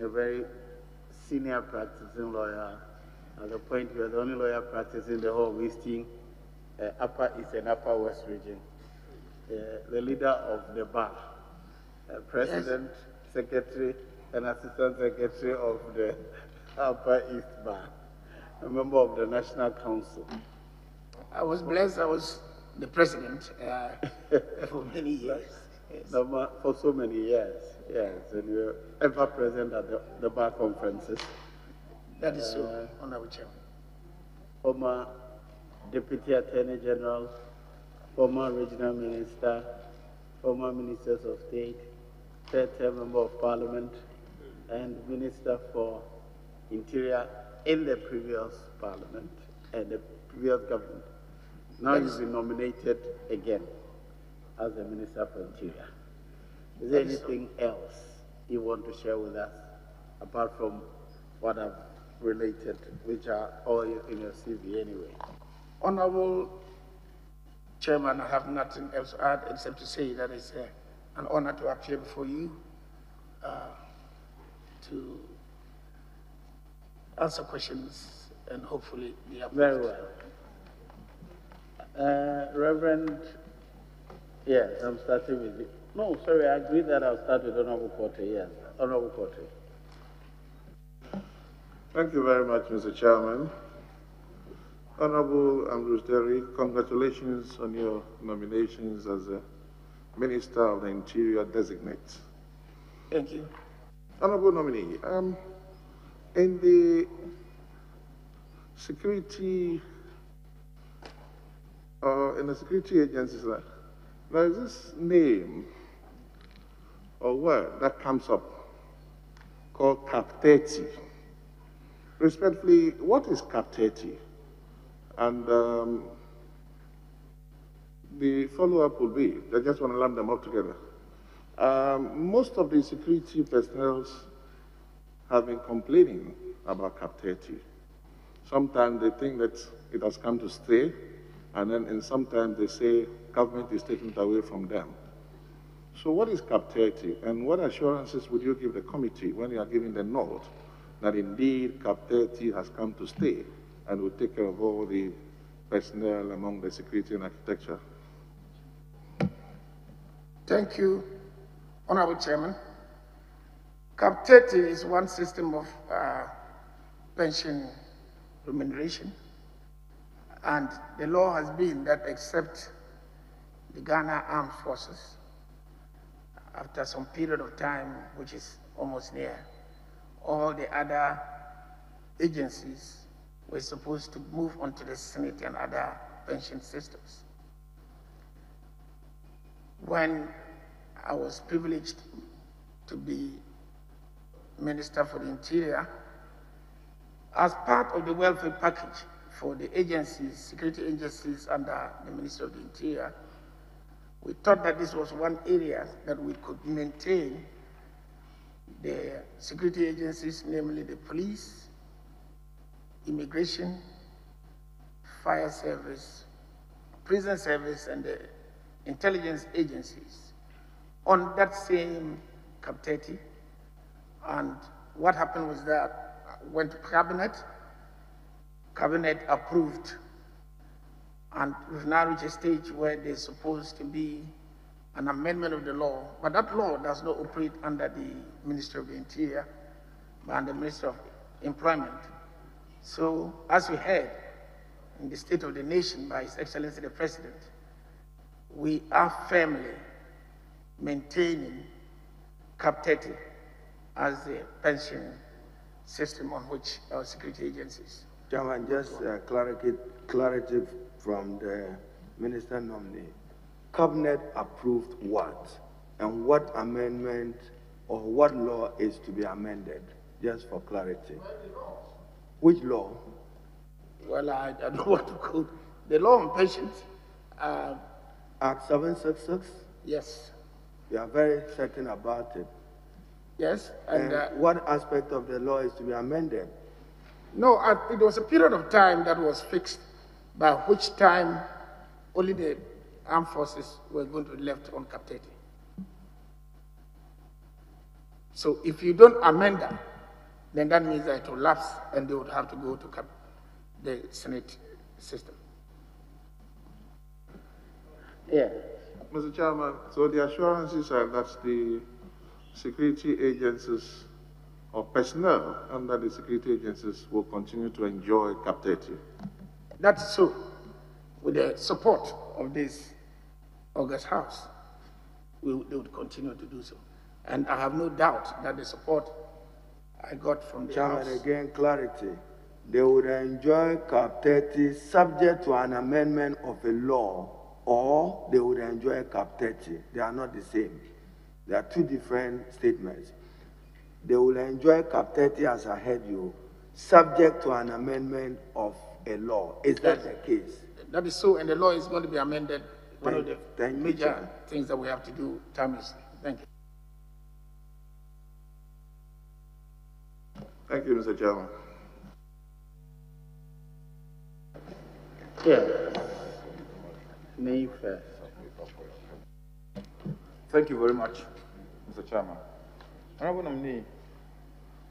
a very senior practicing lawyer. At the point you are the only lawyer practicing the whole of Eastern, Upper East and Upper West region. The leader of the bar, president, yes, secretary, and assistant secretary of the Upper East Bar, a member of the National Council. I was blessed. I was the president for many years. Yes. For so many years, yes, and you were ever present at the bar conferences. That is so, Honorable Chairman. Former Deputy Attorney General, former Regional Minister, former Ministers of State, third-term Member of Parliament, and Minister for Interior in the previous Parliament and the previous government. Now you've been nominated again as the Minister for Interior. Is there anything else you want to share with us, apart from what I've related, which are all in your CV anyway? Honorable Chairman, I have nothing else to add except to say that it's an honor to appear before you to answer questions and hopefully be approved. Very well. Reverend, yes, I'm starting with you. No, sorry, I agree that I'll start with Honorable Quarter, yes. Honorable Quarter. Thank you very much, Mr. Chairman. Honorable Ambrose Dery, congratulations on your nominations as a Minister of the Interior Designate. Thank you. Honorable nominee, in the security agencies, there is this name or word that comes up called Cap 30. Respectfully, what is Cap 30? And the follow-up will be, I just want to lump them up together. Most of the security personnel have been complaining about Cap 30. Sometimes they think that it has come to stay, and then sometimes they say government is taking it away from them. So what is Cap 30, and what assurances would you give the committee when you are giving the nod that indeed Cap 30 has come to stay and will take care of all the personnel among the security and architecture? Thank you, Honorable Chairman. Cap 30 is one system of pension remuneration, and the law has been that except the Ghana Armed Forces, after some period of time, which is almost near, all the other agencies were supposed to move on to the Senate and other pension systems. When I was privileged to be Minister for the Interior, as part of the welfare package for the agencies, security agencies under the Ministry of the Interior, we thought that this was one area that we could maintain the security agencies, namely the police, immigration, fire service, prison service, and the intelligence agencies on that same Cap 30. And what happened was that I went to Cabinet approved, and we've now reached a stage where there's supposed to be an amendment of the law, but that law does not operate under the Ministry of the Interior, but under the Ministry of Employment. So, as we heard in the State of the Nation by His Excellency the President, we are firmly maintaining Cap 30 as the pension system on which our security agencies. Chairman, just clarity from the Minister nominee. Cabinet approved what? And what amendment or what law is to be amended? Just for clarity. Which law? Well, I don't know what to quote. The law on pensions. Act 766? Yes. You are very certain about it. Yes. And what aspect of the law is to be amended? No, it was a period of time that was fixed, by which time only the armed forces were going to be left on Cap 30. So if you don't amend that, then that means that it will lapse and they would have to go to the Senate system. Yeah. Mr. Chairman, so the assurances are that the security agencies or personnel under the security agencies will continue to enjoy Cap 30. That's so, with the support of this August House, they would continue to do so. And I have no doubt that the support I got from the Chairman, House. again, clarity. They would enjoy Cap 30 subject to an amendment of a law, or they would enjoy Cap 30. They are not the same. They are two different statements. They will enjoy Cap 30, as I heard you, subject to an amendment of a law. Is that the case? That is so, and the law is going to be amended. One of the Thank you, major Chairman. things that we have to do timelessly. Thank you. Thank you, Mr. Chairman. Yeah. Name first. Thank you very much, Mr. Chairman. Honorable nominee,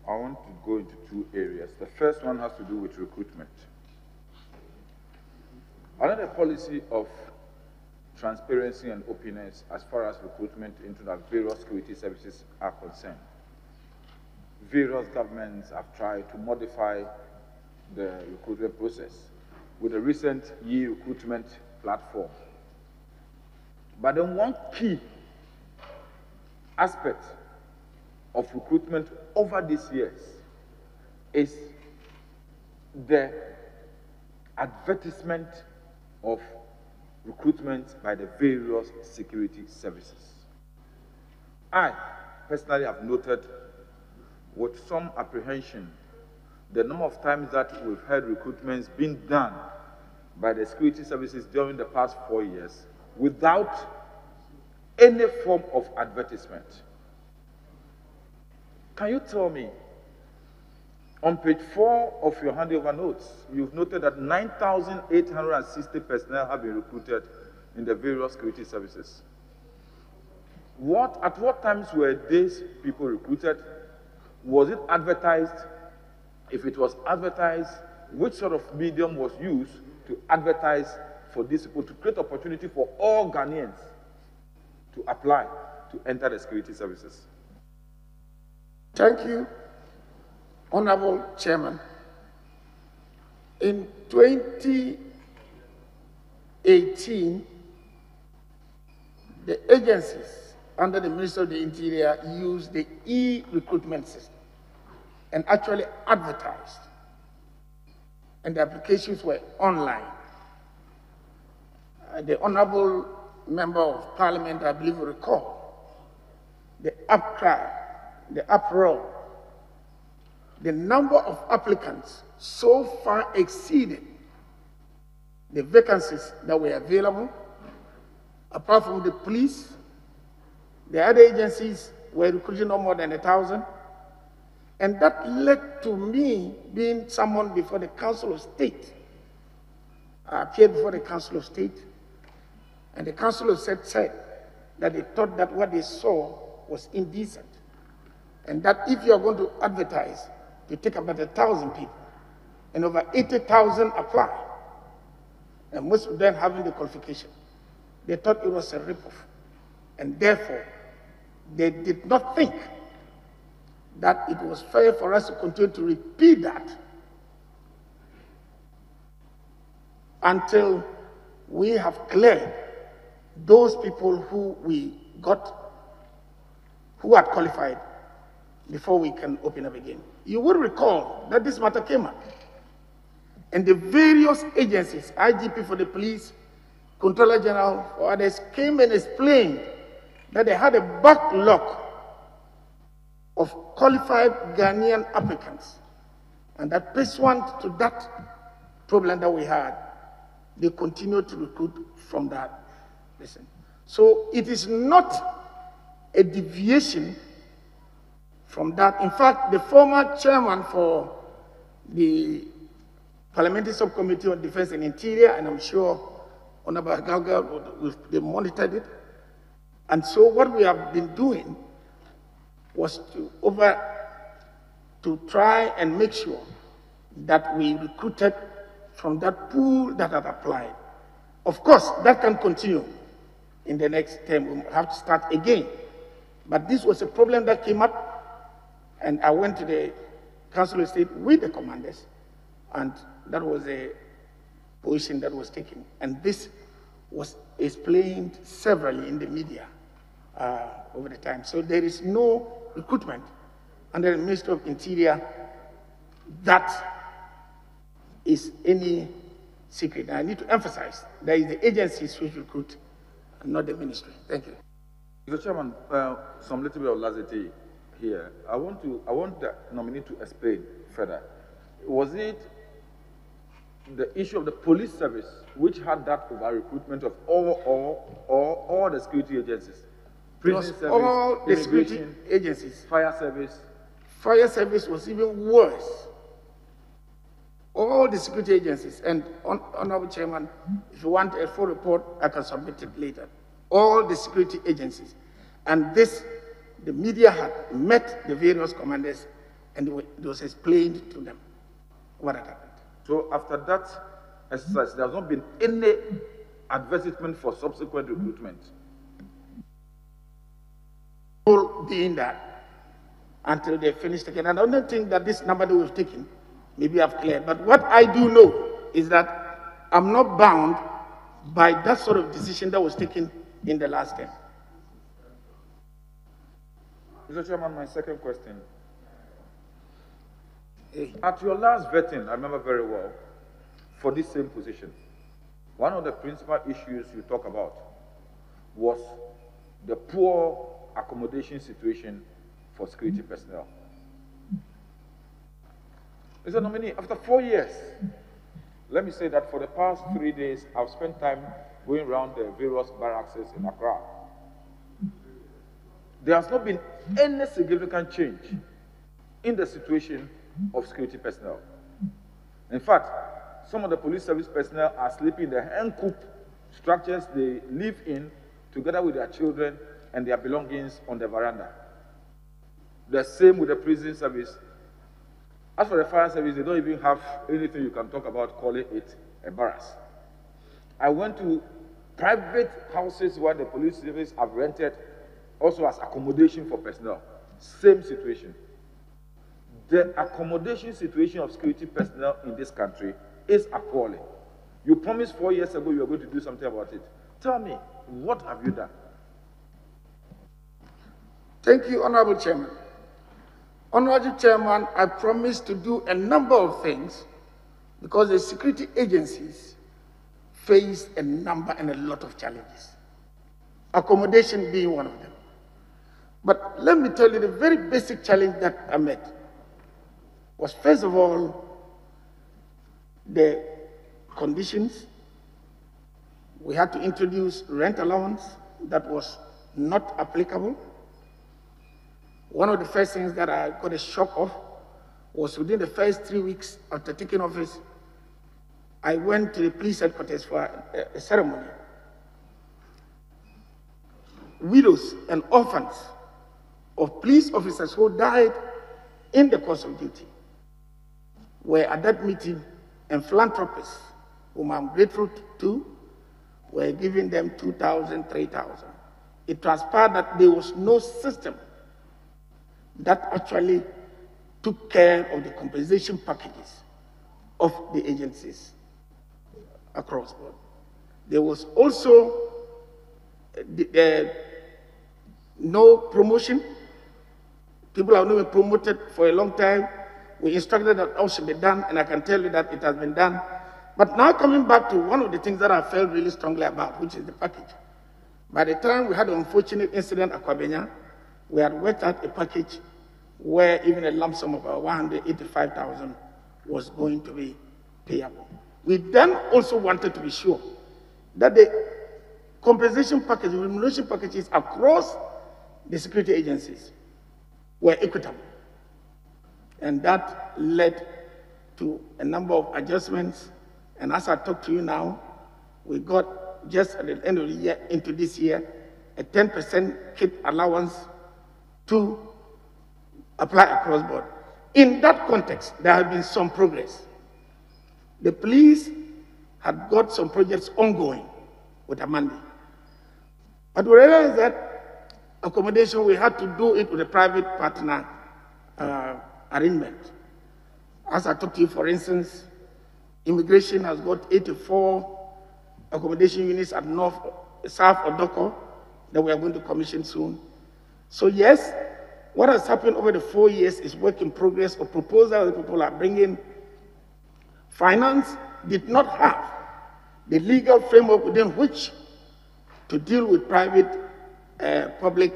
I want to go into two areas. The first one has to do with recruitment. Another policy of transparency and openness as far as recruitment into the various security services are concerned. Various governments have tried to modify the recruitment process with the recent e-recruitment platform. But then one key aspect of recruitment over these years is the advertisement of recruitment by the various security services. I personally have noted with some apprehension the number of times that we've heard recruitments being done by the security services during the past 4 years without any form of advertisement. Can you tell me, on page 4 of your handover notes, you've noted that 9,860 personnel have been recruited in the various security services. At what times were these people recruited? Was it advertised? If it was advertised, which sort of medium was used to advertise for these people, to create opportunity for all Ghanaians to apply to enter the security services? Thank you, Honorable Chairman. In 2018, the agencies under the Minister of the Interior used the e-recruitment system and actually advertised, and the applications were online. The Honorable Member of Parliament, I believe, will recall the outcry, the uproar. The number of applicants so far exceeded the vacancies that were available. Apart from the police, the other agencies were recruiting no more than 1,000. And that led to me being summoned before the Council of State. I appeared before the Council of State, and the Council of State said that they thought that what they saw was indecent, and that if you are going to advertise, you take about 1,000 people, and over 80,000 apply, and most of them having the qualification. They thought it was a ripoff, and therefore, they did not think that it was fair for us to continue to repeat that until we have cleared those people who had qualified before we can open up again. You will recall that this matter came up, and the various agencies, IGP for the police, Controller General for others, came and explained that they had a backlog of qualified Ghanaian applicants, and that pursuant to that problem that we had, they continued to recruit from that. Listen, so it is not a deviation from that. In fact, the former chairman for the Parliamentary Subcommittee on Defense and Interior, and I'm sure Honorable Galga, they monitored it. And so what we have been doing was to, over to try and make sure that we recruited from that pool that had applied. Of course, that can continue in the next term. We have to start again. But this was a problem that came up, and I went to the Council of State with the commanders, and that was a position that was taken. And this was explained severally in the media over the time. So there is no recruitment under the Ministry of Interior that is any secret. And I need to emphasize that is the agencies which recruit, and not the ministry. Thank you. Mr. Chairman, some little bit of laxity here. I want the nominee to explain further. Was it the issue of the police service which had that over recruitment of all the security agencies? Prison service, all the security agencies. Fire service. Fire service was even worse. All the security agencies, and Honorable Chairman, if you want a full report, I can submit it later. All the security agencies. And this, the media had met the various commanders, and it was explained to them what had happened. So after that exercise, there has not been any advertisement for subsequent recruitment? Being that until they finished again. And I don't think that this number that we've taken, maybe I've cleared. But what I do know is that I'm not bound by that sort of decision that was taken in the last term. Mr. Chairman, my second question. At your last vetting, I remember very well, for this same position, one of the principal issues you talk about was the poor accommodation situation for security personnel. Mr. Nominee, after 4 years, let me say that for the past 3 days, I've spent time going around the various barracks in Accra. There has not been any significant change in the situation of security personnel. In fact, some of the police service personnel are sleeping in the hand-cooped structures they live in together with their children and their belongings on the veranda. The same with the prison service. As for the fire service, they don't even have anything you can talk about calling it a barracks. I went to private houses where the police service have rented also as accommodation for personnel. Same situation. The accommodation situation of security personnel in this country is appalling. You promised 4 years ago you were going to do something about it. Tell me, what have you done? Thank you, Honorable Chairman. Honorable Chairman, I promised to do a number of things because the security agencies face a number and a lot of challenges, accommodation being one of them. But let me tell you, the very basic challenge that I met was, first of all, the conditions. We had to introduce rent allowance that was not applicable. One of the first things that I got a shock of was within the first 3 weeks after taking office, I went to the police headquarters for a ceremony. Widows and orphans of police officers who died in the course of duty were at that meeting, and philanthropists, whom I'm grateful to, were giving them 2,000, 3,000. It transpired that there was no system that actually took care of the compensation packages of the agencies across board. There was also no promotion. People have not been promoted for a long time. We instructed that all should be done, and I can tell you that it has been done. But now coming back to one of the things that I felt really strongly about, which is the package. By the time we had the unfortunate incident at Kwabenya, we had worked out a package where even a lump sum of about 185,000 was going to be payable. We then also wanted to be sure that the compensation package, the remuneration packages across the security agencies were equitable. And that led to a number of adjustments. And as I talk to you now, we got just at the end of the year, into this year, a 10% kit allowance to apply across board. In that context, there has been some progress. The police had got some projects ongoing with Amandi. But we realized that accommodation, we had to do it with a private partner arrangement. As I talked to you, for instance, immigration has got 84 accommodation units at South Odoko that we are going to commission soon. So yes, what has happened over the 4 years is work in progress or proposal that people are bringing. Finance did not have the legal framework within which to deal with private public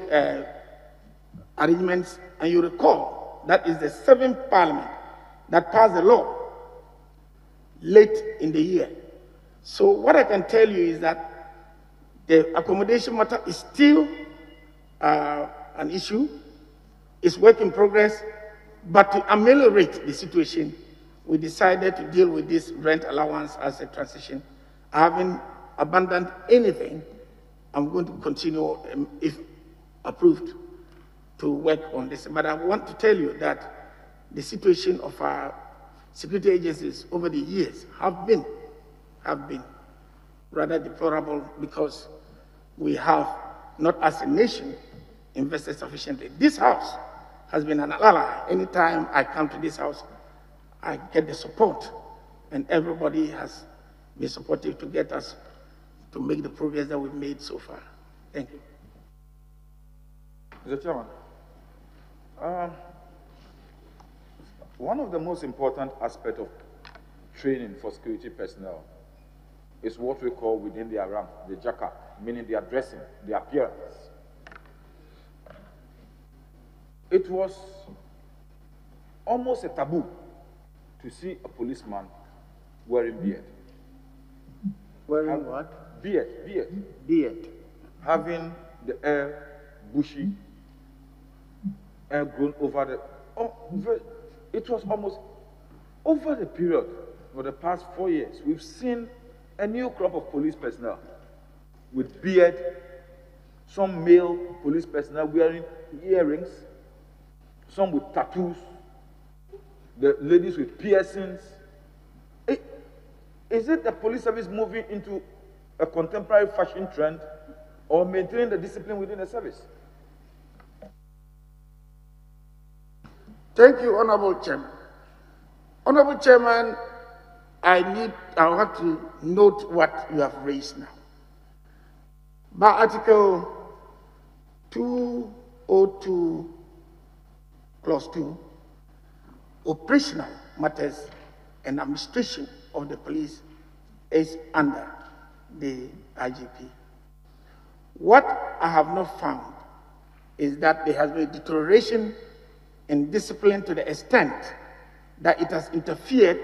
arrangements. And you recall, that is the 7th Parliament that passed the law late in the year. So what I can tell you is that the accommodation matter is still an issue. It's work in progress, but to ameliorate the situation, we decided to deal with this rent allowance as a transition. I haven't abandoned anything. I'm going to continue, if approved, to work on this. But I want to tell you that the situation of our security agencies over the years have been rather deplorable because we have not as a nation invested sufficiently. This house has been an ally. Anytime I come to this house, I get the support, and everybody has been supportive to get us to make the progress that we've made so far. Thank you. Mr. Chairman, one of the most important aspects of training for security personnel is what we call within their rank, the jaka, meaning their dressing, their appearance. It was almost a taboo to see a policeman wearing beard. Wearing what? Beard. Beard. Having the hair bushy, hair grown over the... it was almost over the period for the past 4 years, we've seen a new crop of police personnel with beard, some male police personnel wearing earrings, some with tattoos, the ladies with piercings. Is it the police service moving into a contemporary fashion trend or maintaining the discipline within the service? Thank you, Honorable Chairman. Honorable Chairman, I'll have to note what you have raised now. By Article 202, Clause 2, operational matters and administration of the police is under the IGP. What I have not found is that there has been a deterioration in discipline to the extent that it has interfered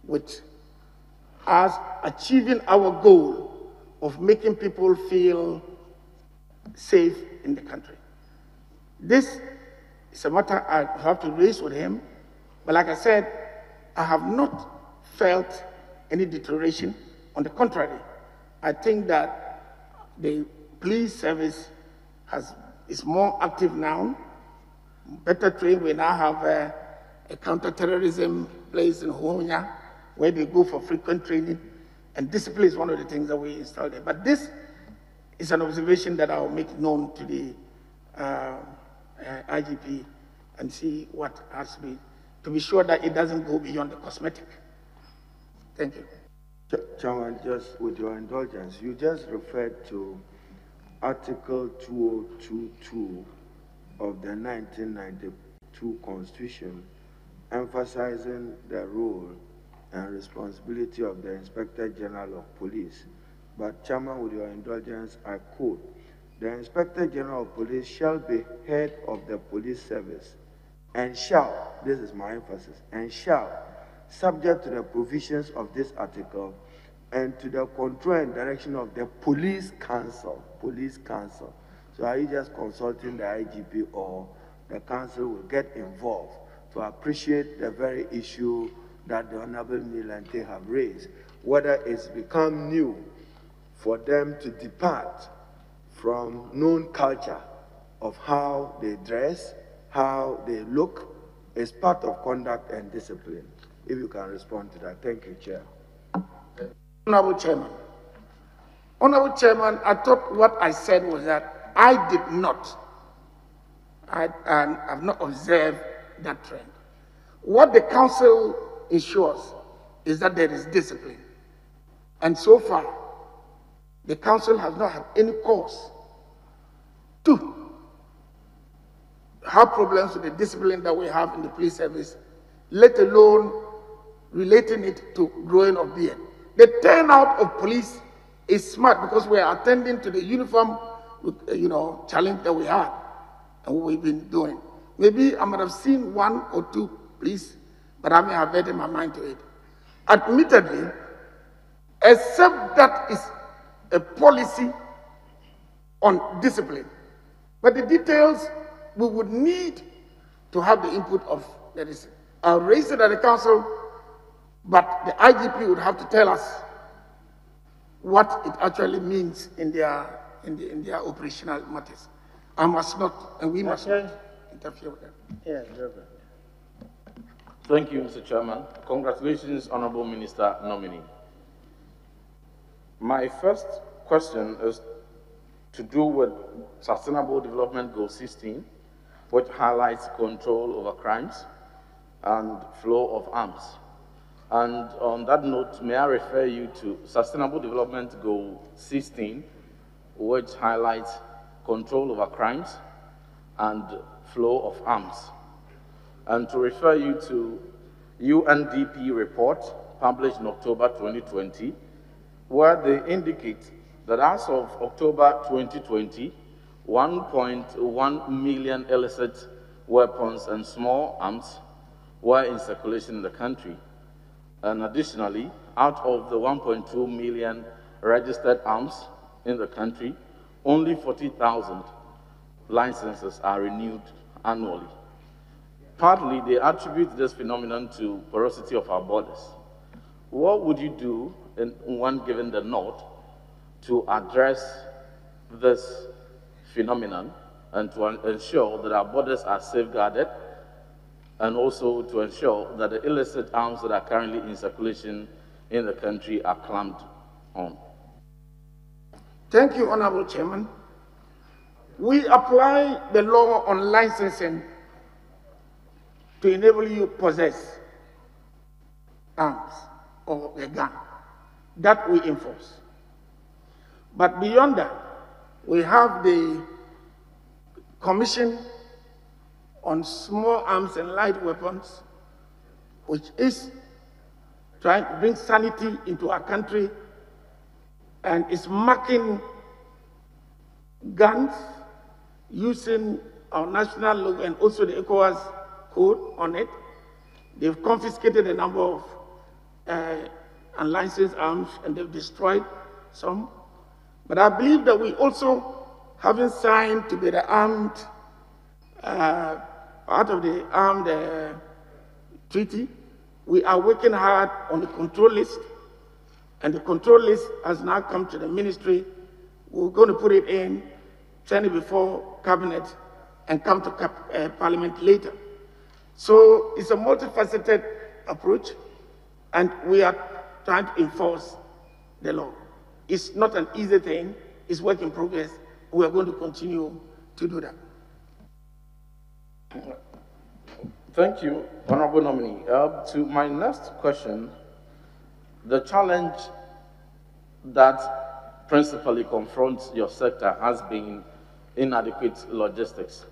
with us achieving our goal of making people feel safe in the country. This is a matter I have to raise with him, but like I said, I have not felt any deterioration. On the contrary, I think that the police service is more active now, better trained. We now have a counter-terrorism place in Honya where they go for frequent training, and discipline is one of the things that we install there. But this is an observation that I'll make known to the IGP and see what has to be sure that it doesn't go beyond the cosmetic. Thank you. Chairman, just with your indulgence, you just referred to Article 2022 of the 1992 Constitution, emphasizing the role and responsibility of the Inspector General of Police. But, Chairman, with your indulgence, I quote, "The Inspector General of Police shall be head of the police service and shall," this is my emphasis, "and shall, subject to the provisions of this article and to the control and direction of the Police Council." Police Council. So are you just consulting the IGP, or the council will get involved to appreciate the very issue that the Honorable Milante have raised, whether it's become new for them to depart from known culture of how they dress, how they look, is part of conduct and discipline. If you can respond to that. Thank you, Chair. Honorable Chairman. Honorable Chairman, I thought what I said was that I have not observed that trend. What the council ensures is that there is discipline. And so far, the council has not had any cause to have problems with the discipline that we have in the police service, let alone relating it to growing of beard. The turnout of police is smart because we are attending to the uniform, challenge that we had and what we've been doing. Maybe I might have seen one or two police, but I haven't averted my mind to it. Admittedly, except that is a policy on discipline, but the details we would need to have the input of the district. I'll raise it at the council, but the IGP would have to tell us what it actually means in their operational matters. I must not, and we must not interfere with that. Yes, Reverend. Thank you, Mr. Chairman. Congratulations, Honorable Minister nominee. My first question is to do with Sustainable Development Goal 16, which highlights control over crimes and flow of arms. And on that note, may I refer you to Sustainable Development Goal 16, which highlights control over crimes and flow of arms. And to refer you to UNDP report published in October 2020, where they indicate that as of October 2020, 1.1 million illicit weapons and small arms were in circulation in the country. And additionally, out of the 1.2 million registered arms in the country, only 40,000 licenses are renewed annually. Partly, they attribute this phenomenon to porosity of our borders. What would you do, in one given the nod, to address this phenomenon and to ensure that our borders are safeguarded, and also to ensure that the illicit arms that are currently in circulation in the country are clamped on? Thank you, Honorable Chairman. We apply the law on licensing to enable you to possess arms or a gun. That we enforce. But beyond that, we have the Commission on Small Arms and Light Weapons, which is trying to bring sanity into our country and is marking guns using our national logo and also the ECOWAS code on it. They've confiscated a number of unlicensed arms and they've destroyed some. But I believe that we also haven't signed to be the armed, part of the armed treaty. We are working hard on the control list, and the control list has now come to the ministry. We're going to put it in, send it before cabinet, and come to parliament later. So it's a multifaceted approach, and we are trying to enforce the law. It's not an easy thing. It's work in progress. We are going to continue to do that. Thank you, Honorable Nominee. To my next question, the challenge that principally confronts your sector has been inadequate logistics.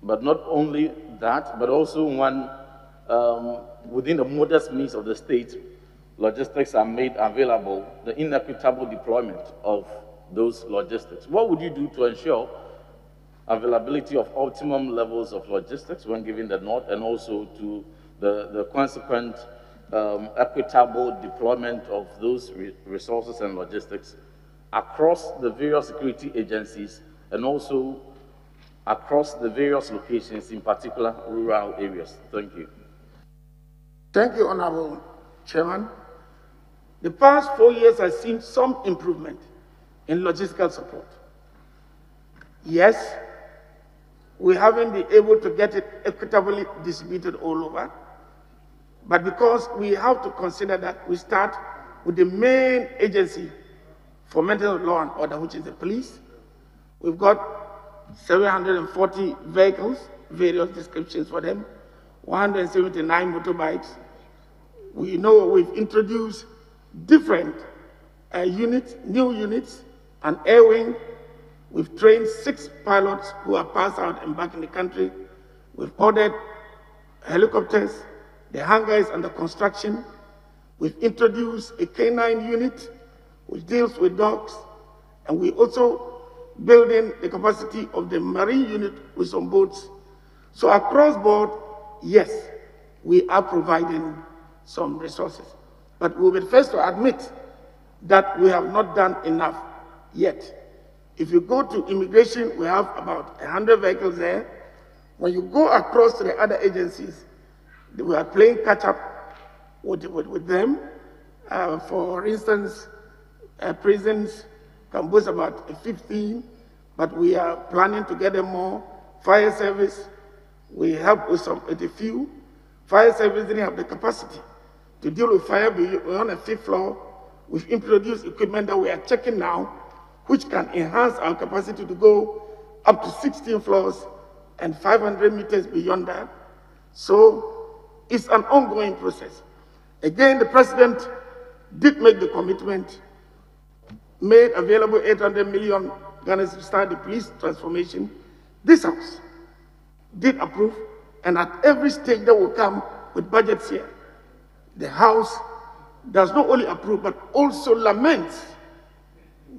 But not only that, but also when within the modest means of the state, logistics are made available, the inequitable deployment of those logistics. What would you do to ensure availability of optimum levels of logistics when given the nod, and also to the consequent equitable deployment of those resources and logistics across the various security agencies and also across the various locations, in particular rural areas? Thank you. Thank you, Honorable Chairman. The past 4 years has seen some improvement in logistical support. Yes, we haven't been able to get it equitably distributed all over. But because we have to consider that we start with the main agency for maintenance of law and order, which is the police. We've got 740 vehicles, various descriptions for them, 179 motorbikes. We know we've introduced different units, new units, and air wing. We've trained 6 pilots who are passed out and back in the country. We've ordered helicopters. The hangar is under construction. We've introduced a K9 unit which deals with dogs, and we also building the capacity of the marine unit with some boats. So across board, yes, we are providing some resources. But we'll be first to admit that we have not done enough yet. If you go to immigration, we have about 100 vehicles there. When you go across to the other agencies, we are playing catch up with them. For instance, prisons can boast about 15, but we are planning to get them more. Fire service, we help with a few. Fire service didn't have the capacity to deal with fire beyond a 5th floor. We've introduced equipment that we are checking now, which can enhance our capacity to go up to 16 floors and 500 meters beyond that. So it's an ongoing process. Again, the president did make the commitment, made available 800 million Ghana to start the police transformation. This House did approve, and at every stage that will come with budgets here, the House does not only approve, but also laments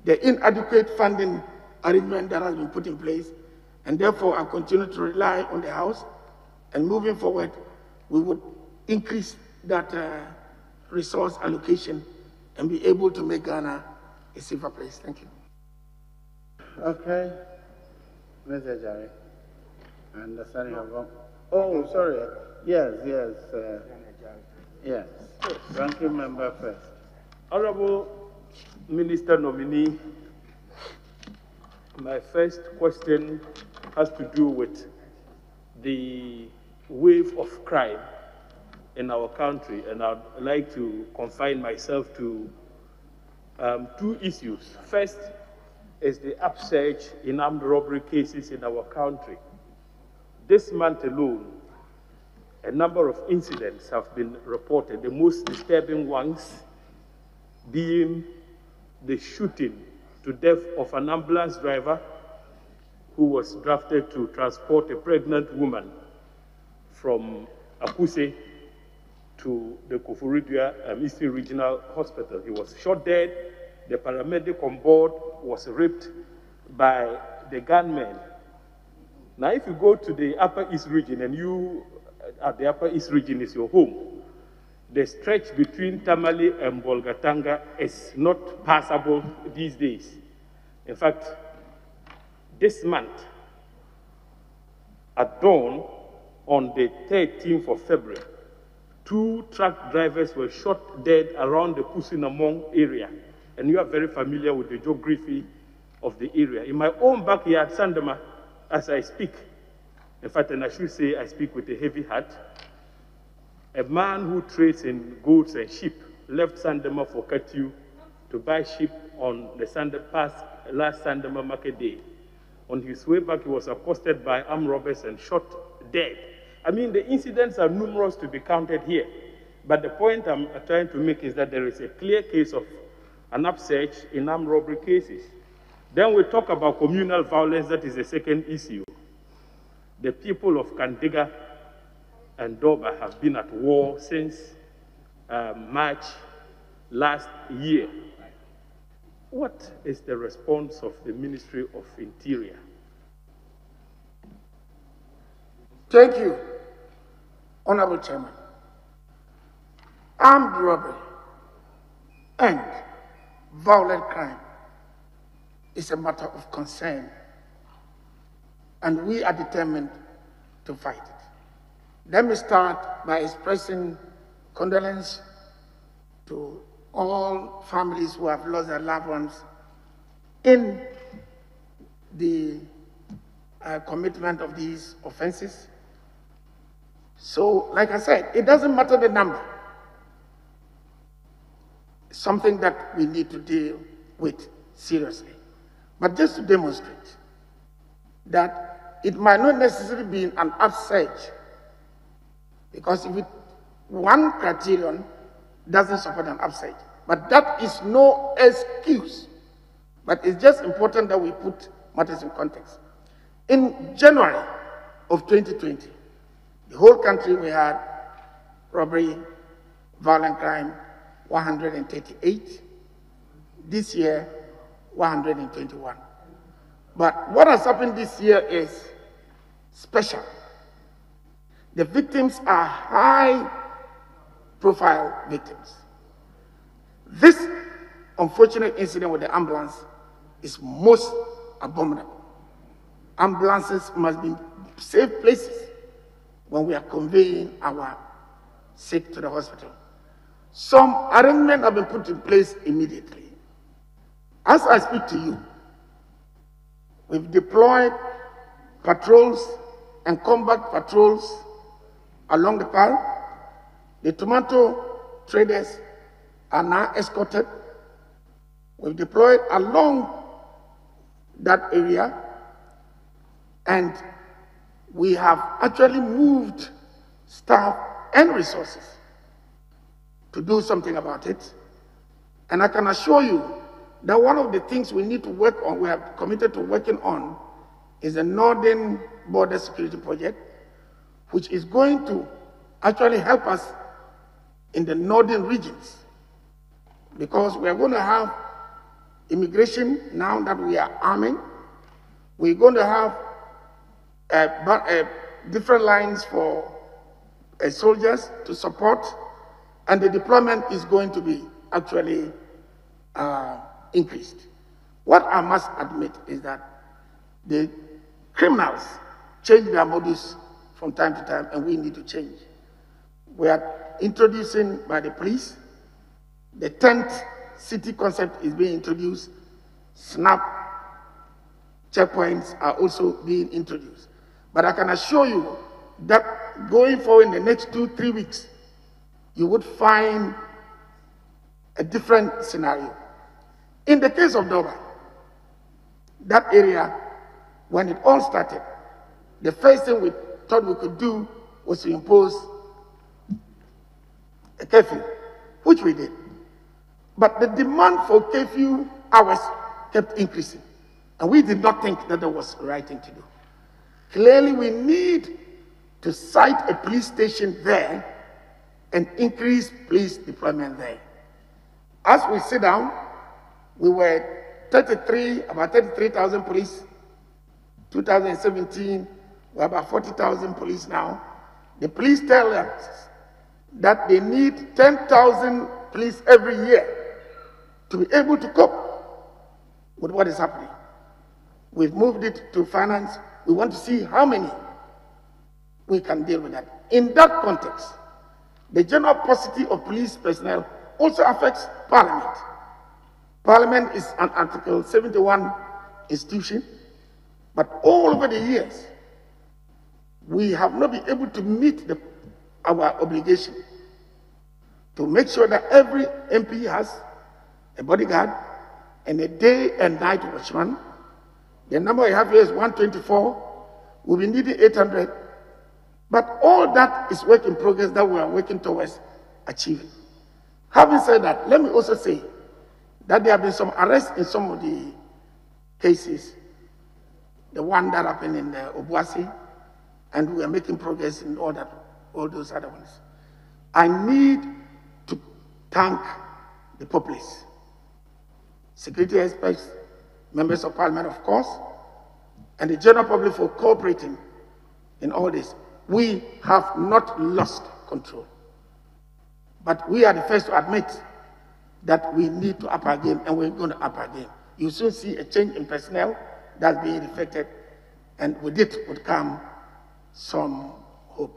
the inadequate funding arrangement that has been put in place. And therefore, I continue to rely on the House, and moving forward, we would increase that resource allocation and be able to make Ghana a safer place. Thank you. Okay. Mr. Dery, I understand you have gone. Oh, sorry. Yes. Yes. Ranking member first. Honorable Minister nominee, my first question has to do with the wave of crime in our country, and I'd like to confine myself to 2 issues. First is the upsurge in armed robbery cases in our country. This month alone, a number of incidents have been reported, the most disturbing ones being the shooting to death of an ambulance driver who was drafted to transport a pregnant woman from Akuse to the Koforidua Eastern Regional Hospital. He was shot dead. The paramedic on board was raped by the gunmen. Now, if you go to the Upper East region, and you at the Upper East region is your home, the stretch between Tamale and Bolgatanga is not passable these days. In fact, this month, at dawn, on the 13th of February, 2 truck drivers were shot dead around the Pusinamong area. And you are very familiar with the geography of the area. In my own backyard, Sandema, as I speak, in fact, and I should say I speak with a heavy heart, a man who trades in goats and sheep left Sandema for Katu to buy sheep on the last Sandema market day. On his way back, he was accosted by armed robbers and shot dead. I mean, the incidents are numerous to be counted here. But the point I'm trying to make is that there is a clear case of an upsurge in armed robbery cases. Then we talk about communal violence. That is the second issue. The people of Kandiga and Doba have been at war since March last year. What is the response of the Ministry of Interior? Thank you, Honorable Chairman. Armed robbery and violent crime is a matter of concern, and we are determined to fight it. Let me start by expressing condolence to all families who have lost their loved ones in the commitment of these offenses. So, like I said, it doesn't matter the number. It's something that we need to deal with seriously. But just to demonstrate that it might not necessarily be an upsurge, because if one criterion doesn't support an upsurge, but that is no excuse. But it's just important that we put matters in context. In January of 2020, the whole country, we had robbery, violent crime, 138. This year, 121. But what has happened this year is special. The victims are high-profile victims. This unfortunate incident with the ambulance is most abominable. Ambulances must be safe places when we are conveying our sick to the hospital. Some arrangements have been put in place immediately. As I speak to you, we've deployed patrols and combat patrols along the path. The tomato traders are now escorted. We've deployed along that area, and we have actually moved staff and resources to do something about it. And I can assure you that one of the things we need to work on, we have committed to working on, is the Northern Border Security Project, which is going to actually help us in the northern regions, because we are going to have immigration now that we are arming. We're going to have different lines for soldiers to support, and the deployment is going to be actually increased. What I must admit is that the criminals change their modus from time to time, and we need to change. We are introducing by the police, the 10th Citi concept is being introduced. SNAP checkpoints are also being introduced. But I can assure you that going forward in the next 2-3 weeks, you would find a different scenario. In the case of Dery, that area, when it all started, the first thing we thought we could do was to impose a curfew, which we did. But the demand for curfew hours kept increasing, and we did not think that was the right thing to do. Clearly, we need to site a police station there and increase police deployment there. As we sit down, we were about 33,000 police. 2017, we're about 40,000 police now. The police tell us that they need 10,000 police every year to be able to cope with what is happening. We've moved it to finance. We want to see how many we can deal with that. In that context, the general paucity of police personnel also affects Parliament. Parliament is an Article 71 institution, but all over the years, we have not been able to meet our obligation to make sure that every MP has a bodyguard and a day and night watchman. The number we have here is 124. We'll be needing 800. But all that is work in progress that we are working towards achieving. Having said that, let me also say that there have been some arrests in some of the cases. The one that happened in Obuasi, and we are making progress in all those other ones. I need to thank the populace, security experts, members of Parliament, of course, and the general public for cooperating in all this. We have not lost control, but we are the first to admit that we need to up our game, and we're going to up our game. You soon see a change in personnel that's being reflected, and with it would come some hope.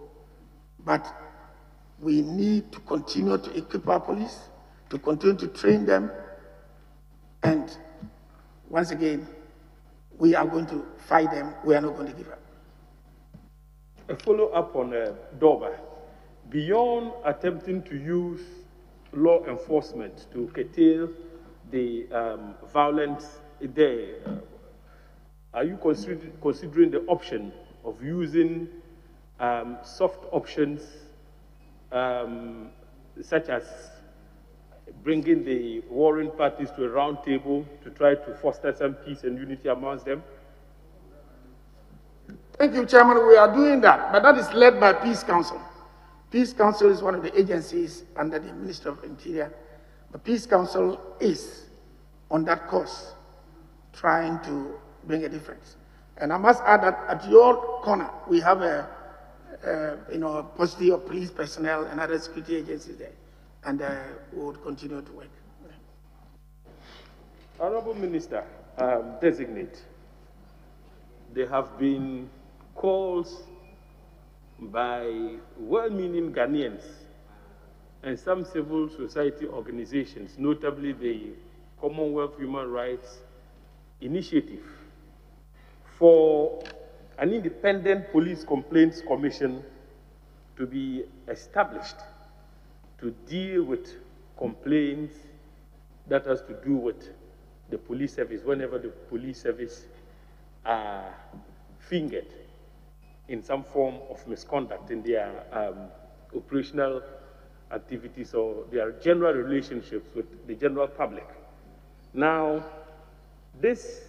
But we need to continue to equip our police, to continue to train them, and once again, we are going to fight them. We are not going to give up. A follow-up on Doba. Beyond attempting to use law enforcement to curtail the violence there, are you considering the option of using soft options such as bringing the warring parties to a round table to try to foster some peace and unity amongst them? Thank you, Chairman. We are doing that, but that is led by Peace Council. Peace Council is one of the agencies under the Minister of Interior. The Peace Council is on that course, trying to bring a difference. And I must add that at your corner, we have a paucity of police personnel and other security agencies there, and we would continue to work. Honorable Minister, Designate, there have been calls by well-meaning Ghanaians and some civil society organizations, notably the Commonwealth Human Rights Initiative, for an independent police complaints commission to be established to deal with complaints that has to do with the police service whenever the police service are fingered in some form of misconduct in their operational activities or their general relationships with the general public. Now, this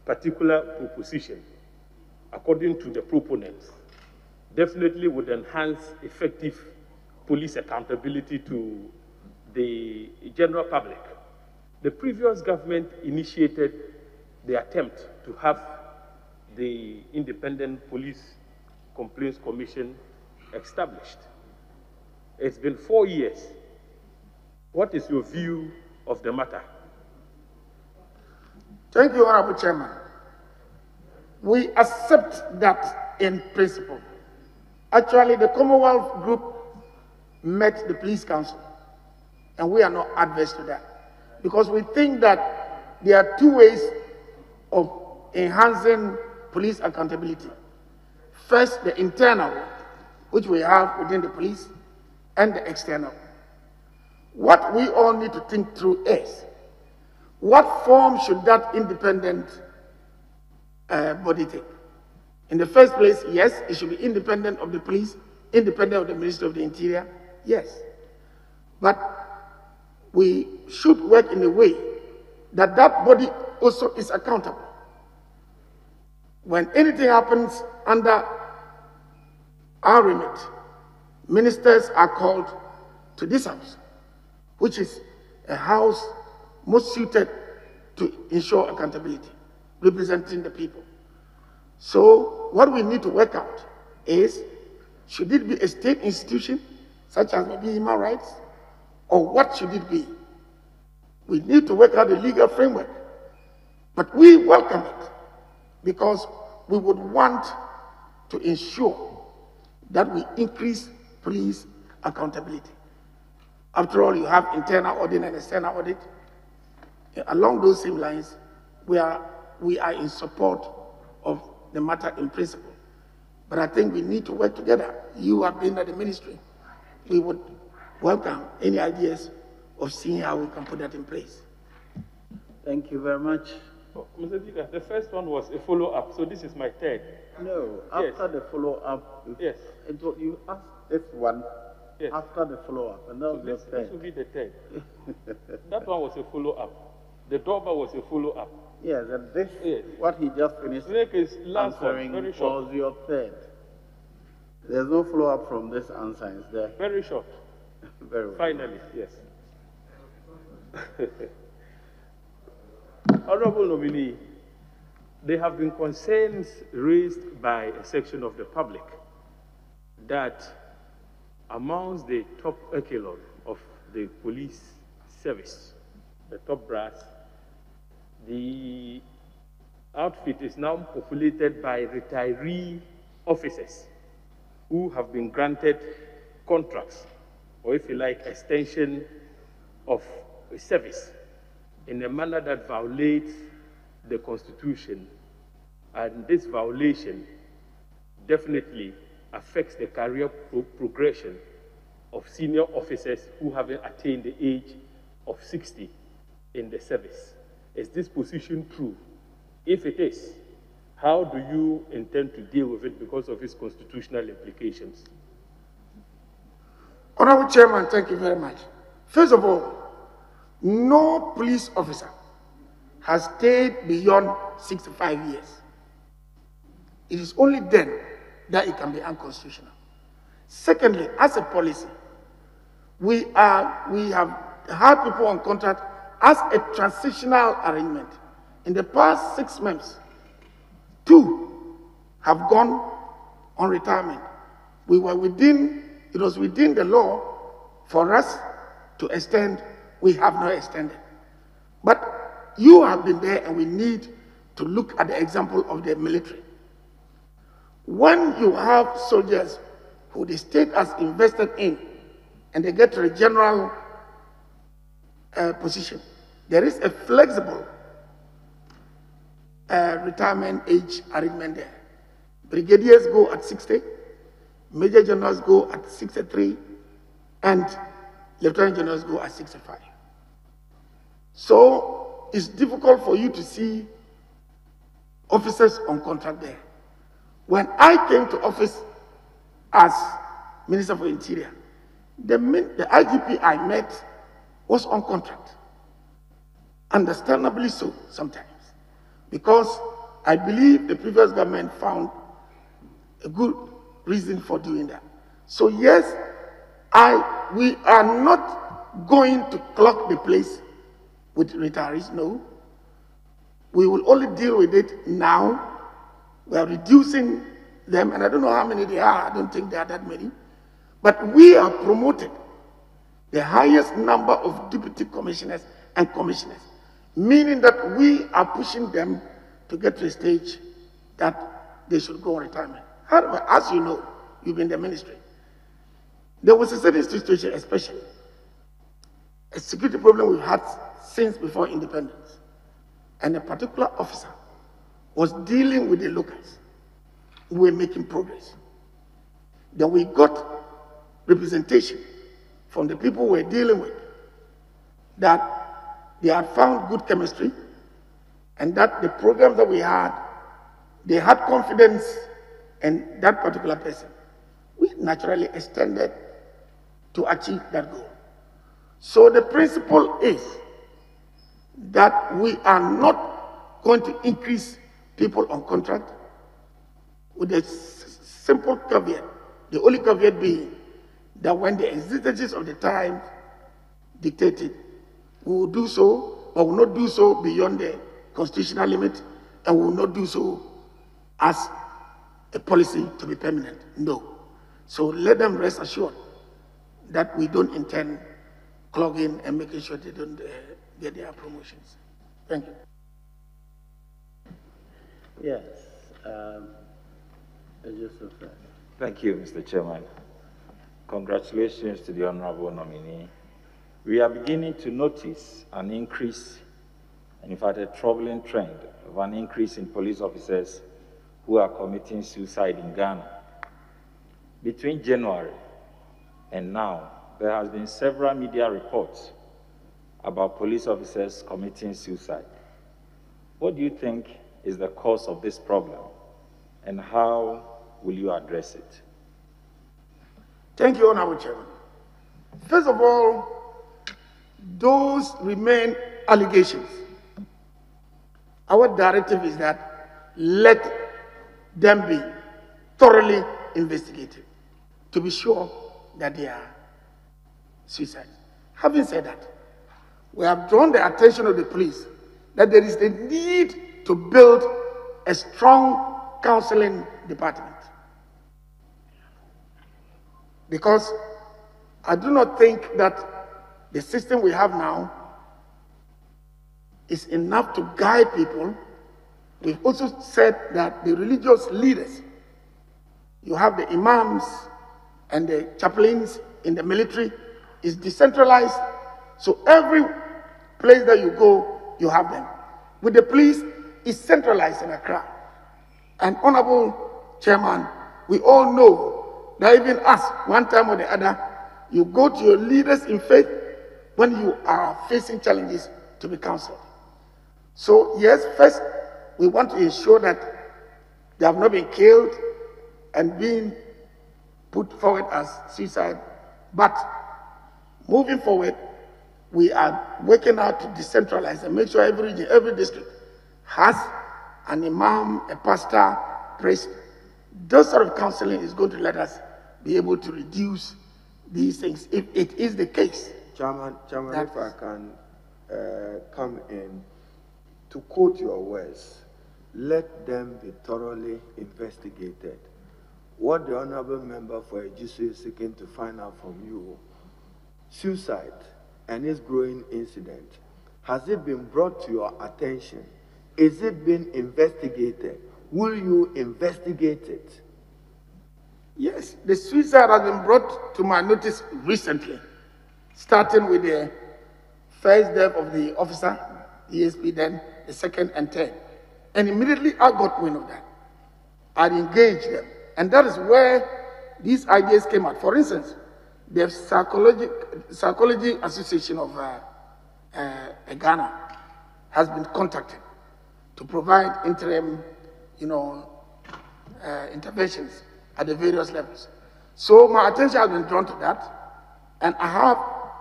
particular proposition, according to the proponents, definitely would enhance effective police accountability to the general public. The previous government initiated the attempt to have the Independent Police Complaints Commission established. It's been 4 years. What is your view of the matter? Thank you, Honorable Chairman. We accept that in principle. Actually, the Commonwealth Group met the Police Council, and we are not adverse to that, because we think that there are two ways of enhancing police accountability. First, the internal, which we have within the police, and the external. What we all need to think through is, what form should that independent body take? In the first place, yes, it should be independent of the police, independent of the Minister of the Interior, yes. But we should work in a way that that body also is accountable. When anything happens under our remit, ministers are called to this house, which is a house most suited to ensure accountability, representing the people. So what we need to work out is, should it be a state institution, such as maybe human rights, or what should it be? We need to work out a legal framework. But we welcome it, because we would want to ensure that we increase police accountability. After all, you have internal audit and external audit. Along those same lines, we are in support of the matter in principle. But I think we need to work together. You have been at the ministry. We would welcome any ideas of seeing how we can put that in place. Thank you very much. Oh, Mr. Speaker, the first one was a follow-up, so this is my third. No, after the follow-up, yes. You asked this one yes. after the follow-up, and that was the third. This will be the third. That one was a follow-up. The Doba was a follow-up. Yes, and this, what he just finished answering was your third. There's no follow-up from this answer, is there? Very short. Very well. Finally, yes. Honorable nominee, there have been concerns raised by a section of the public that amongst the top echelon of the police service, the top brass, the outfit is now populated by retiree officers who have been granted contracts, or if you like, extension of service in a manner that violates the Constitution And this violation definitely affects the career progression of senior officers who haven't attained the age of 60 in the service. Is this position true? If it is, how do you intend to deal with it because of its constitutional implications? Honorable Chairman, thank you very much. First of all, no police officer has stayed beyond 65 years. It is only then that it can be unconstitutional. Secondly, as a policy, we have had people on contract as a transitional arrangement. In the past 6 months, 2 have gone on retirement. It was within the law for us to extend. We have not extended. But you have been there, and we need to look at the example of the military. When you have soldiers who the state has invested in, and they get to a general position, there is a flexible retirement age arrangement there. Brigadiers go at 60, Major Generals go at 63, and Lieutenant Generals go at 65. So it's difficult for you to see officers on contract there. When I came to office as Minister for Interior, the IGP I met was on contract. Understandably so sometimes, because I believe the previous government found a good reason for doing that. So yes, we are not going to clock the place with retirees, no. We will only deal with it now. We are reducing them, and I don't know how many they are. I don't think there are that many. But we are promoting the highest number of deputy commissioners and commissioners, meaning that we are pushing them to get to a stage that they should go on retirement. However, as you know, you've been in the ministry, there was a certain situation, especially a security problem we've had since before independence, and a particular officer was dealing with the locals who were making progress. Then we got representation from the people we were dealing with that they had found good chemistry, and that the programs that we had, they had confidence in that particular person. We naturally extended to achieve that goal. So the principle is that we are not going to increase people on contract, with a simple caveat, the only caveat being that when the exigencies of the time dictated, we will do so, but will not do so beyond the constitutional limit, and will not do so as a policy to be permanent. No. So let them rest assured that we don't intend clogging and making sure they don't get their promotions. Thank you. Yes. Joseph. Thank you, Mr. Chairman. Congratulations to the Honorable nominee. We are beginning to notice an increase, and in fact a troubling trend of an increase in police officers who are committing suicide in Ghana. Between January and now, there has been several media reports about police officers committing suicide. What do you think is the cause of this problem, and how will you address it? Thank you, Honorable Chairman. First of all, those remain allegations. Our directive is that let them be thoroughly investigated to be sure that they are suicides. Having said that, we have drawn the attention of the police that there is the need to build a strong counseling department. Because I do not think that the system we have now is enough to guide people. We've also said that the religious leaders, you have the imams and the chaplains in the military, is decentralized. So every place that you go, you have them. With the police, it's centralized in Accra. And Honorable Chairman, we all know that even us, one time or the other, you go to your leaders in faith when you are facing challenges to be counseled. So yes, first, we want to ensure that they have not been killed and being put forward as suicide. But moving forward, we are working out to decentralize and make sure every region, every district has an imam, a pastor, priest. Those sort of counseling is going to let us be able to reduce these things, if it is the case. Chairman, if I can come in, to quote your words, let them be thoroughly investigated. What the Honorable Member for Ejisu is seeking to find out from you, suicide and its growing incident, has it been brought to your attention? Is it been investigated? Will you investigate it? Yes, the suicide has been brought to my notice recently, starting with the first death of the officer, ESP, then the second and third. And immediately I got wind of that. I engaged them. And that is where these ideas came out. For instance, the Psychology Association of Ghana has been contacted to provide interim, interventions at the various levels. So my attention has been drawn to that, and I have,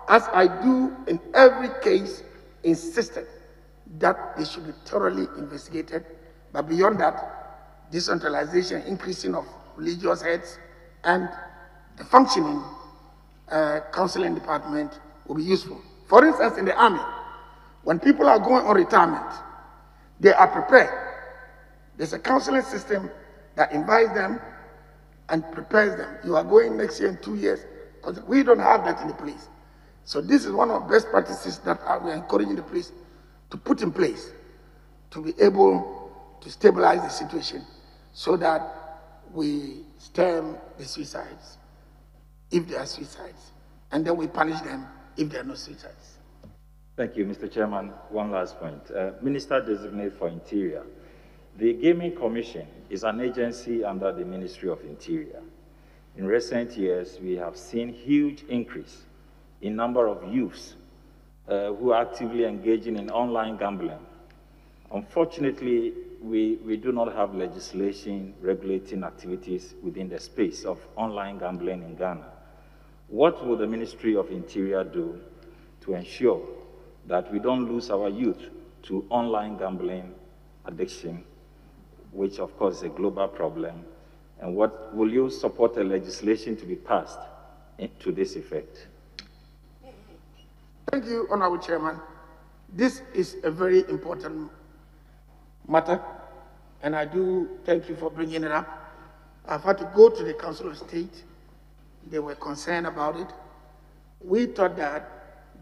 as I do in every case, insisted that they should be thoroughly investigated. But beyond that, decentralization, increasing of religious heads, and a functioning counseling department will be useful. For instance, in the army, when people are going on retirement, they are prepared. There's a counseling system that invites them and prepares them. You are going next year in 2 years, because we don't have that in the place. So this is one of the best practices that we are encouraging the police to put in place to be able to stabilize the situation so that we stem the suicides, if there are suicides, and then we punish them if there are no suicides. Thank you, Mr. Chairman. One last point. Minister-Designate for Interior. The Gaming Commission is an agency under the Ministry of Interior. In recent years, we have seen huge increase in number of youths who are actively engaging in online gambling. Unfortunately, we do not have legislation regulating activities within the space of online gambling in Ghana. What will the Ministry of Interior do to ensure that we don't lose our youth to online gambling addiction, which of course is a global problem? And what will you support a legislation to be passed to this effect? Thank you, Honorable Chairman. This is a very important matter, and I do thank you for bringing it up. I've had to go to the Council of State. They were concerned about it. We thought that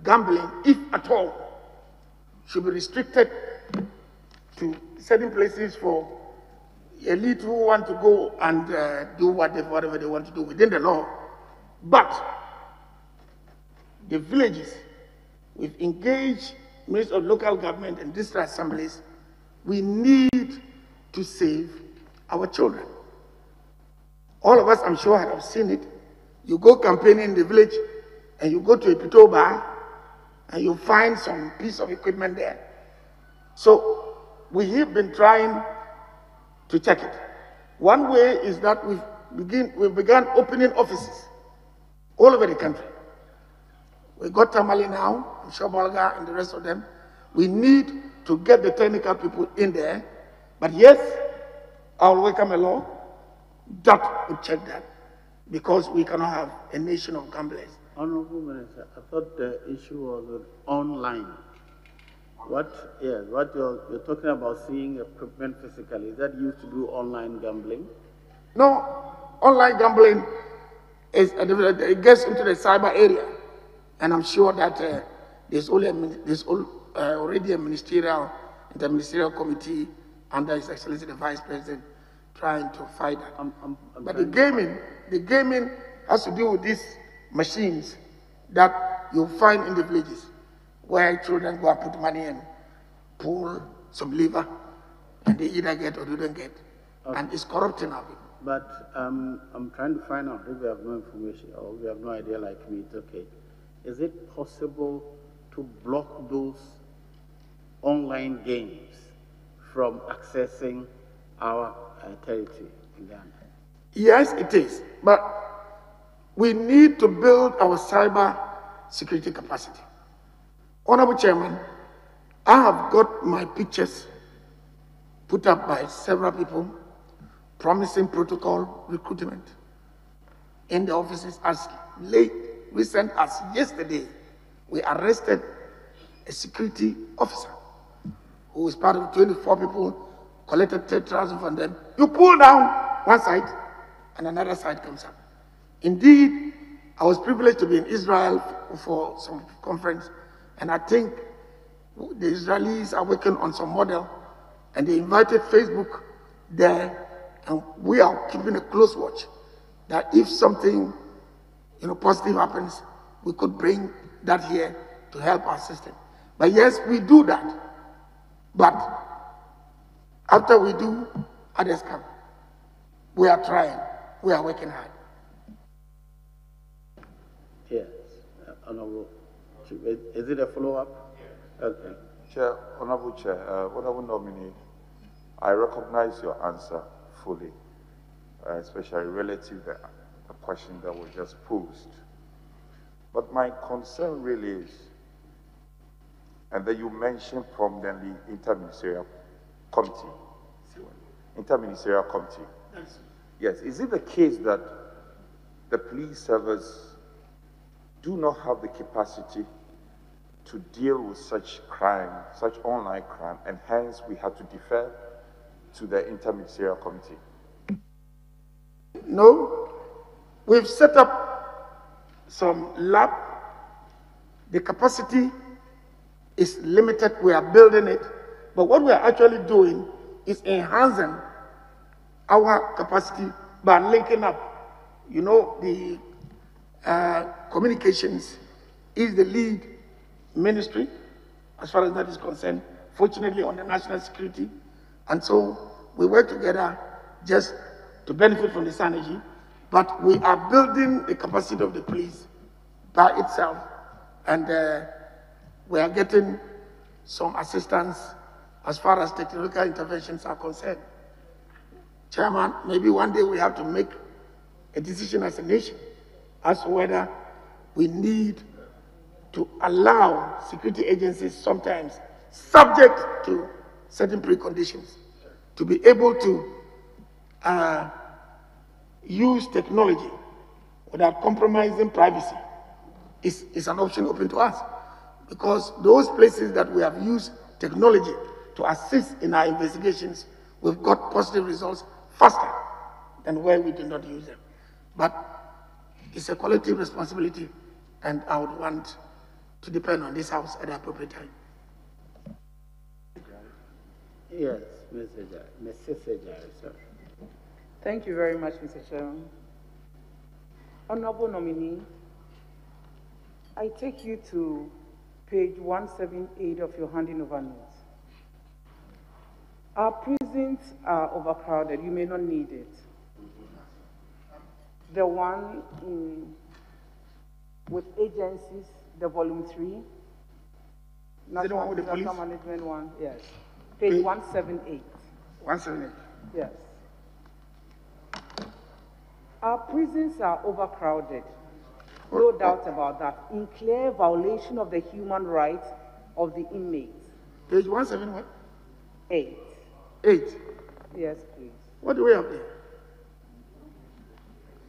gambling, if at all, should be restricted to certain places for elite who want to go and do whatever they want to do within the law. But the villages, we've engaged Ministers of Local Government and District Assemblies. We need to save our children. All of us, I'm sure, have seen it. You go campaigning in the village, and you go to a Pito bar, and you find some piece of equipment there. So we have been trying to check it. One way is that we've begun opening offices all over the country. We got Tamale now, and Shobalga, and the rest of them. We need to get the technical people in there. But yes, I'll welcome a law that would check that, because we cannot have a nation of gamblers. Honorable Minister, I thought the issue was with online. What you're talking about seeing equipment physically, is that used to do online gambling? No, online gambling it gets into the cyber area, and I'm sure that there's already a interministerial committee under His Excellency the Vice President trying to fight that. But the gaming has to do with these machines that you find in the villages, where children go and put money and pull some lever, and they either get or they don't get. and it's corrupting our people. But I'm trying to find out if we have no information or we have no idea like me, it's okay. Is it possible to block those online games from accessing our territory in Ghana? Yes, it is. But we need to build our cyber security capacity. Honorable Chairman, I have got my pictures put up by several people promising protocol recruitment in the offices. As recent as yesterday, we arrested a security officer who is part of 24 people, collected 30,000 from them. You pull down one side and another side comes up. Indeed, I was privileged to be in Israel for some conference, and I think the Israelis are working on some model, and they invited Facebook there, and we are keeping a close watch that if something positive happens, we could bring that here to help our system. But yes, we do that. But after we do, others come. We are trying. We are working hard. Yes, Honorable. Is it a follow-up? Okay. Chair, Honorable Chair, Honorable Nominee, I recognize your answer fully, especially relative to the question that was just posed. But my concern really is, and that you mentioned prominently, interministerial committee. Interministerial committee. Yes, is it the case that the police service do not have the capacity to deal with such crime, such online crime, and hence we have to defer to the interministerial committee? No, we've set up some lab. The capacity is limited. We are building it. But what we are actually doing is enhancing our capacity by linking up. The communications is the lead ministry as far as that is concerned, fortunately on the national security. And so we work together just to benefit from the synergy, but we are building the capacity of the police by itself, and we are getting some assistance as far as technological interventions are concerned. Chairman, maybe one day we have to make a decision as a nation as to whether we need to allow security agencies, sometimes subject to certain preconditions, to be able to use technology without compromising privacy is an option open to us. Because those places that we have used technology to assist in our investigations, we've got positive results faster than where we do not use them. But it's a collective responsibility, and I would want to depend on this House at the appropriate time. Yes, Mrs. Dery, sir. Thank you very much, Mr. Chairman. Honorable Nominee, I take you to page 178 of your handing over notes. Our prisons are overcrowded. You may not need it. The one with agencies, the volume 3. National Disaster Management one, yes. Page 178. 178. Yes. Our prisons are overcrowded. No doubt about that. In clear violation of the human rights of the inmates. Page 178. 8. 8. Yes, please. What do we have there?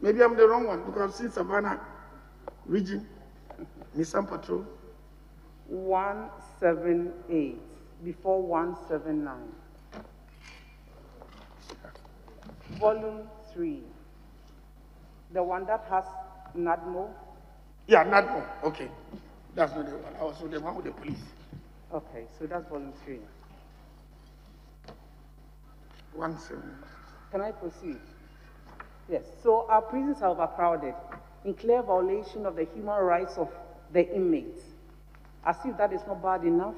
Maybe I'm the wrong one because I've seen Savannah region, Nissan Patrol. 178 before 179. Volume 3. The one that has NADMO. Yeah, NADMO. Okay. That's not the one. I was the one with the police. Okay, so that's volume 3. 179. Can I proceed? Yes. So our prisons are overcrowded in clear violation of the human rights of the inmates. As if that is not bad enough.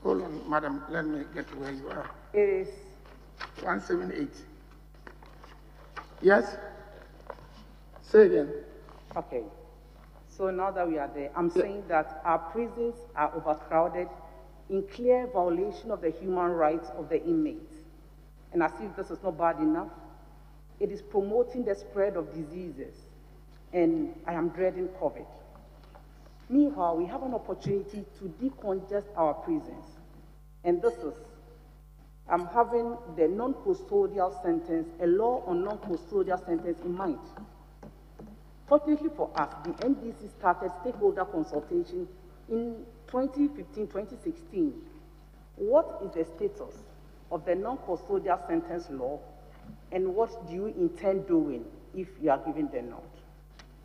Hold on, madam. Let me get to where you are. It is 178. Yes? Say again. Okay. So now that we are there, I'm saying that our prisons are overcrowded in clear violation of the human rights of the inmates. And as if this is not bad enough, it is promoting the spread of diseases. And I am dreading COVID. Meanwhile, we have an opportunity to decongest our prisons. And this is, I'm having the non-custodial sentence, a law on non-custodial sentence in mind. Fortunately for us, the NDC started stakeholder consultation in 2015, 2016. What is the status of the non-custodial sentence law, and what do you intend doing if you are given the nod?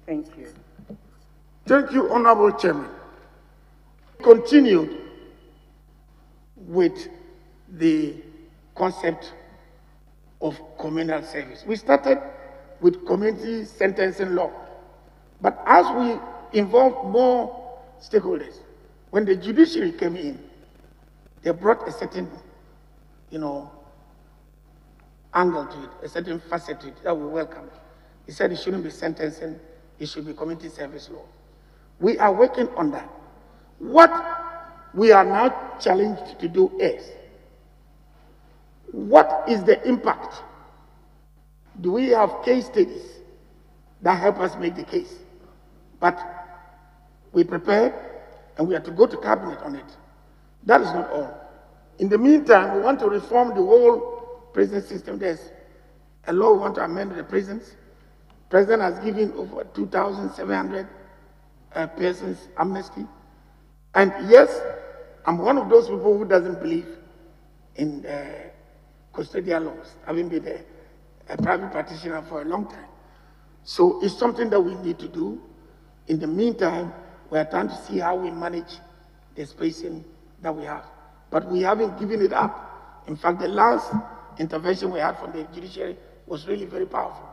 Thank you. Thank you, Honorable Chairman. Continued with the concept of communal service. We started with community sentencing law, but as we involved more stakeholders, when the judiciary came in, they brought a certain, angle to it, a certain facet to it that we welcome. He said it shouldn't be sentencing, it should be community service law. We are working on that. What we are now challenged to do is, what is the impact? Do we have case studies that help us make the case? But we prepared and we have to go to cabinet on it. That is not all. In the meantime, we want to reform the whole prison system. There's a law we want to amend the prisons. The President has given over 2,700 persons amnesty. And yes, I'm one of those people who doesn't believe in custodial laws, having been a private practitioner for a long time. So it's something that we need to do. In the meantime, we are trying to see how we manage the spacing that we have. But we haven't given it up. In fact, the last intervention we had from the judiciary was really very powerful.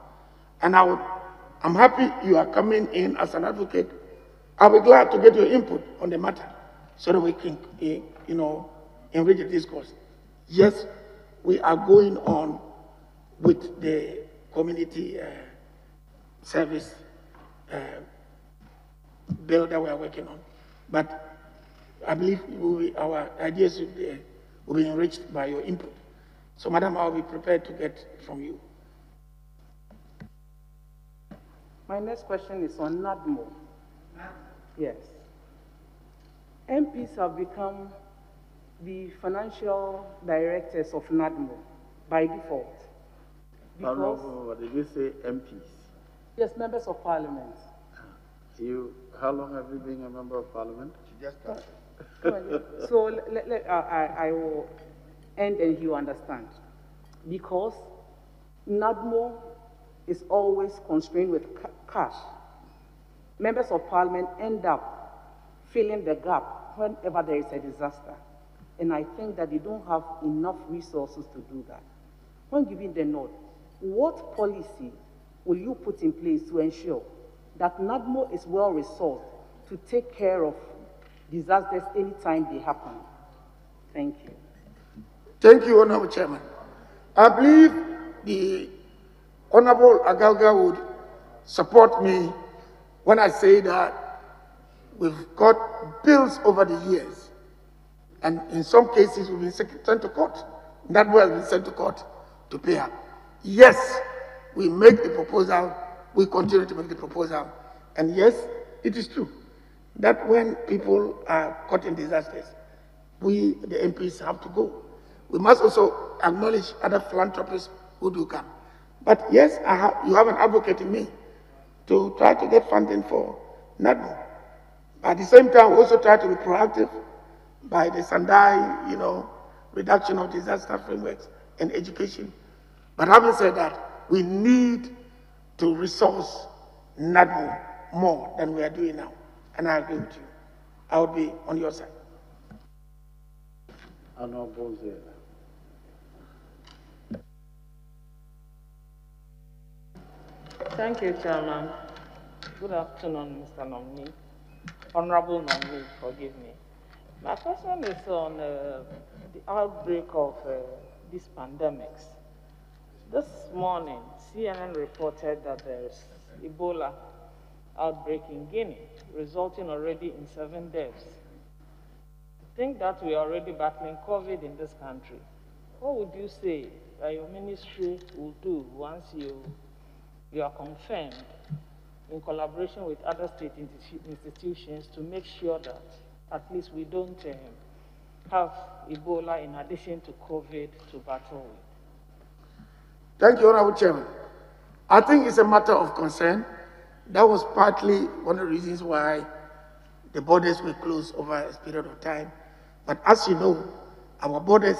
And I'm happy you are coming in as an advocate. I'll be glad to get your input on the matter so that we can, enrich the discourse. Yes, we are going on with the community service bill that we are working on. But I believe our ideas will be enriched by your input. So, Madam, I'll be prepared to get from you. My next question is on NADMO. Yes. MPs have become the financial directors of NADMO by default. What did you say, MPs? Yes, members of parliament. How long have you been a member of parliament? She just started. So I will end and you understand. Because NADMO is always constrained with cash. Members of parliament end up filling the gap whenever there is a disaster. And I think that they don't have enough resources to do that. When giving the nod, what policy will you put in place to ensure that NADMO is well resourced to take care of disasters anytime they happen? Thank you. Thank you, Honorable Chairman. I believe the Honorable Agalga would support me when I say that we've got bills over the years, and in some cases we've been sent to court. NADMO has been sent to court to pay up. Yes, we make the proposal, we continue to make the proposal, and yes, it is true that when people are caught in disasters, we, the MPs, have to go. We must also acknowledge other philanthropists who do come. But yes, you have an advocate in me to try to get funding for NADMO. At the same time, we also try to be proactive by the Sandai, reduction of disaster frameworks and education. But having said that, we need to resource NADMO more than we are doing now. And I agree with you. I would be on your side. Ambrose. Thank you, Chairman. Good afternoon, Mr. Nominee. Honorable Nominee, forgive me. My question is on the outbreak of these pandemics. This morning, CNN reported that there is Ebola outbreak in Guinea, resulting already in 7 deaths. I think that we are already battling COVID in this country. What would you say that your ministry will do once you are confirmed in collaboration with other state institutions to make sure that at least we don't have Ebola in addition to COVID to battle with? Thank you, Honorable Chairman. I think it's a matter of concern. That was partly one of the reasons why the borders were closed over a period of time. But as you know, our borders,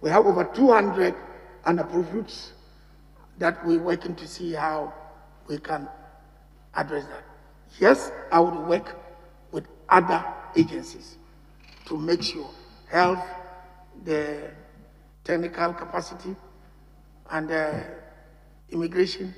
we have over 200 unapproved routes that we're working to see how we can address that. Yes, I would work with other agencies to make sure health, the technical capacity, and immigration